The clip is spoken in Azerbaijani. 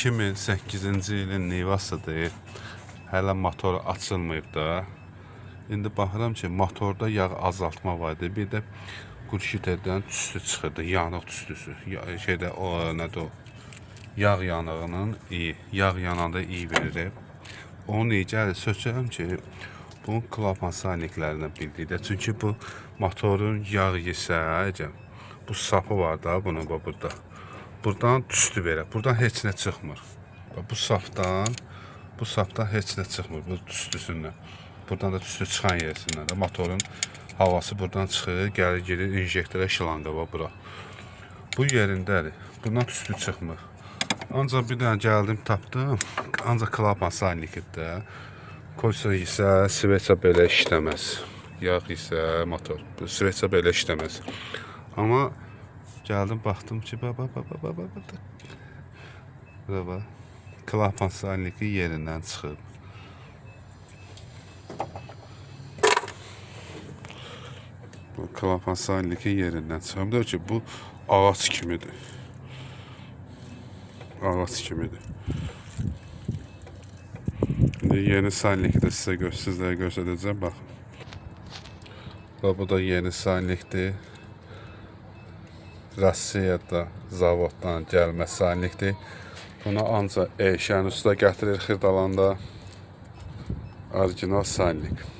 2008-ci ilin Nivasıdır. Hələ motor açılmayıb da. İndi baxıram ki, motorda yağ azaltma var idi. Bir də qurşiterdən tüstü çıxırdı, yanıq tüstüsü. Şeydə o nədir o? Yağ yanığının iyi, yağ yananda iyi verir. Onun iyi gəlir. Sökürəm ki, bunun klapan salniklərindən bildikdə. Çünki bu motorun yağ yesə, bu sapı var da bunun burada. Buradan tüstü verir. Buradan heç nə çıxmır. Bu sapdan heç nə çıxmır bu tüstüsündən. Buradan da tüstü çıxan yerisindən də motorun havası buradan çıxır, gəlir gedir injektora şlanqa var bura. Bu yerindədir. Bundan tüstü çıxmır. Ancaq bir dənə gəldim tapdım. Ancaq klapan salnikdə. Koysa isə sveça belə işləməz. Yağ isə motor. Sveça belə işləməz. Amma gəldim baxdım ki, baba. Klapan salniki yerindən çıxıb. Bu klapan salniki yerindən çıxıb. Deyir ki, bu ağac kimidir. Ağac kimidir. Yeni salniki də sizlərə göstərəcəm. Baxın. Bu da yeni salnikdir. Rusiyada zavoddan gəlmə salnikdir. Bunu ancaq Eşən usta gətirir Xırdalanda. Orijinal salnik.